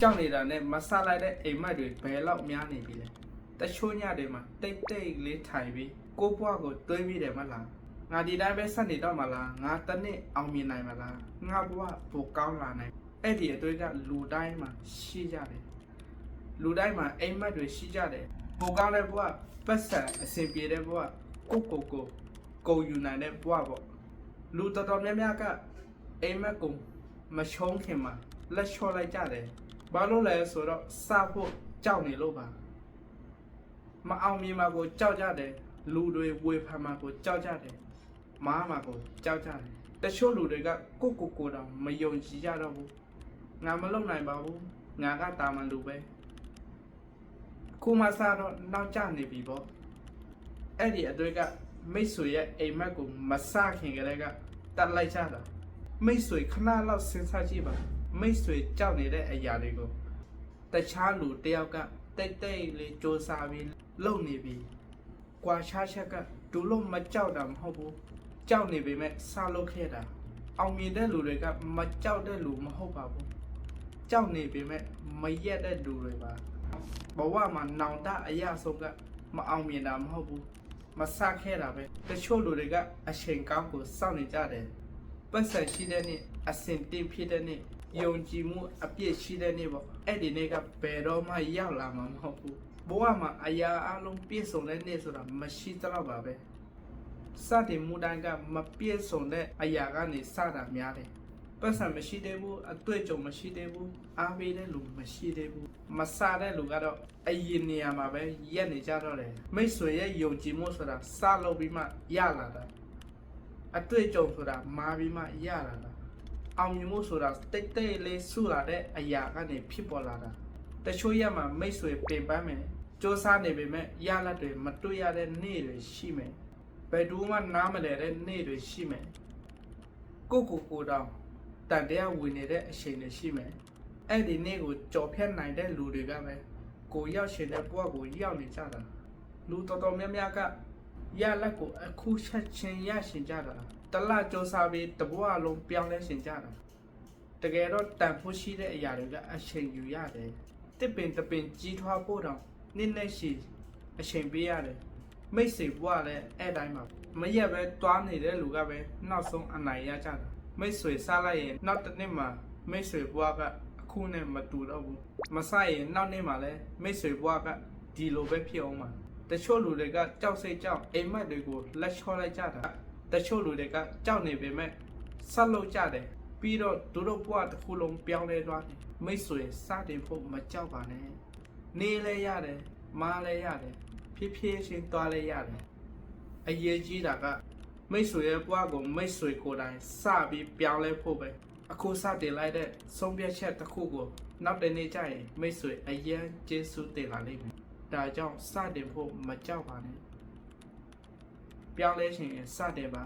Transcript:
ကြောက်နေတာနဲ့မဆလိုက်တဲ့အိမ်မက်တွေဘယ်လောက်များနေပြီလဲတချို့ညတွေမှာတိတ်တိတ်လေးထိုင်ပြီးကိုဘွားကိုတွေးပြီးတယ်မလားငါဒီတိုင်းပဲဆက်နေတော့မလားငါတနစ်အောင်မြင်နိုင်မလားငါဘွားပိုကောင်းလာနိုင်အဲ့ဒီအတွေ့ကလူတိုင်းမှာရှိကြတယ်လူတိုင်းမှာအိမ်မက်တွေရှိကြတယ်ပိုကောင်းတဲ့ဘွားပတ်စံအဆင်ပြေတဲ့ဘွားကိုယူနိုင်တဲ့ဘွားပေါ့လူတော်တော်များများကအိမ်မက်ကိုမရှုံးခင်မှာလက်လျှော့လိုက်ကြတယ်ဘာလို့လဲဆိုတော့စဖို့ကြောက်နေလို့ပါမအောင်မြင်မှာကိုကြောက်ကြတယ်လူတွေဝေဖန်မှာကိုကြောက်ကြတယ်မားမှာကိုကြောက်ကြတယ်တချို့လူတွေကကိုတောင်မယုံကြည်ကြတော့ဘူးငါမလုပ်နိုင်ပါဘူးငါကတာမန်လူပဲခုမှစတော့နောက်ကျနေပြီပေါ့အဲ့ဒီအတွေ့ကမိတ်ဆွေရဲ့အိမ်မက်ကိုမစခင်ကလေးကတတ်လိုက်ကြတာမိတ်ဆွေခဏလောက်စဉ်းစားကြည့်ပါမိတ်ဆွေကြောက်နေတဲ့အရာတွေကိုတခြားလူတယောက်ကတိတ်တိတ်လေးစူးစမ်းပြီးလုပ်နေပြီ။ကွာခြားချက်ကဒူလို့မကြောက်တာမဟုတ်ဘူး။ကြောက်နေပေမဲ့စလုပ်ခဲ့တာ။အောင်မြင်တဲ့လူတွေကမကြောက်တဲ့လူမဟုတ်ပါဘူး။ကြောက်နေပေမဲ့မရက်တဲ့လူတွေပါ။ဘဝမှာနောင်တအရာဆုံးကမအောင်မြင်တာမဟုတ်ဘူး။မစခဲ့တာပဲ။တချို့လူတွေကအချိန်ကောင်းကိုစောင့်နေကြတယ်။ပတ်စံရှိတဲ့နေ့အစင်တင်ဖြစ်တဲ့နေ့ယုံကြည်မှုအပြည့်ရှိတဲ့နေ့ပေါ့အဲ့ဒီနေ့ကဘယ်တော့မှရောက်လာမှာမဟုတ်ဘူးဘဝမှာအရာအလုံးပြည့်စုံတဲ့နေ့ဆိုတာမရှိတော့ပါပဲစတင်မှုတိုင်းကမပြည့်စုံတဲ့အရာကနေစတာများတယ်ပတ်စံမရှိသေးဘူးအတွေ့အကြုံမရှိသေးဘူးအားပေးတဲ့လူမရှိသေးဘူးမစတဲ့လူကတော့အရင်နေရာမှာပဲရက်နေကြတော့တယ်မိတ်ဆွေရဲ့ယုံကြည်မှုဆိုတာစလုပ်ပြီးမှရလာတာအတွေ့အကြုံဆိုတာမာပြီးမှရလာတာအောင်မြင်မှုဆိုတာတိတ်တိတ်လေးဆူလာတဲ့အရာကနေဖြစ်ပေါ်လာတာတချို့ရမှာမိတ်ဆွေပင်ပန်းမယ်စူးစမ်းနေပေမဲ့ရလတ်တွေမတွေ့ရတဲ့နေ့တွေရှိမယ်ဘယ်သူမှနားမလည်တဲ့နေ့တွေရှိမယ်ကိုတောင်တန်တရားဝင်နေတဲ့အချိန်တွေရှိမယ်အဲ့ဒီနေ့ကိုကြော်ဖြတ်နိုင်တဲ့လူတွေကပဲကိုရောက်ရှင်တဲ့ဘဝကိုရောက်နေကြတာလူတော်တော်များများကရလတ်ကိုအခုချက်ချင်းရရှင်ကြတာတလစူးစမ်းပြီးတဘဝလုံးပြောင်းလဲရှင်ကြတာတကယ်တော့တန်ဖိုးရှိတဲ့အရာတွေကအချိန်ယူရတယ်တစ်ပင်ကြီးထွားဖို့တောင်နည်းနည်းရှိအချိန်ပေးရတယ်မိတ်ဆွေဘဝလည်းအဲ့တိုင်းပါမရက်ပဲတွားနေတဲ့လူကပဲနောက်ဆုံးအနိုင်ရကြတာမိတ်ဆွေစားလိုက်ရင်နောက်တစ်နေ့မှာမိတ်ဆွေဘဝကအခုနဲ့မတူတော့ဘူးမစားရင်နောက်နေ့မှာလည်းမိတ်ဆွေဘဝကဒီလိုပဲဖြစ်အောင်မှာတချို့လူတွေကကြောက်စိတ်ကြောက်အိမ်မက်တွေကိုလက်ချောလိုက်ကြတာတချို့လူတွေကကြောက်နေပေမဲ့ဆက်လုပ်ကြတယ်ပြီးတော့သူတို့ဘဝတစ်ခုလုံးပြောင်းလဲသွားတယ်မိတ်ဆွေစတင်ဖို့မကြောက်ပါနဲ့နေလဲရတယ်မားလဲရတယ်ဖြည်းဖြည်းချင်းသွားလဲရတယ်အရေးကြီးတာကမိတ်ဆွေရဲ့ဘဝကိုမိတ်ဆွေကိုယ်တိုင်စပြီးပြောင်းလဲဖို့ပဲအခုစတင်လိုက်တဲ့ဆုံးဖြတ်ချက်တစ်ခုကိုနောက်တနေ့ကျရင်မိတ်ဆွေအရင်ကျေးဇူးတင်လာလိမ့်မယ်ဒါကြောင့်စတင်ဖို့မကြောက်ပါနဲ့ပြောင်းလဲခြင်းစတင်ပါ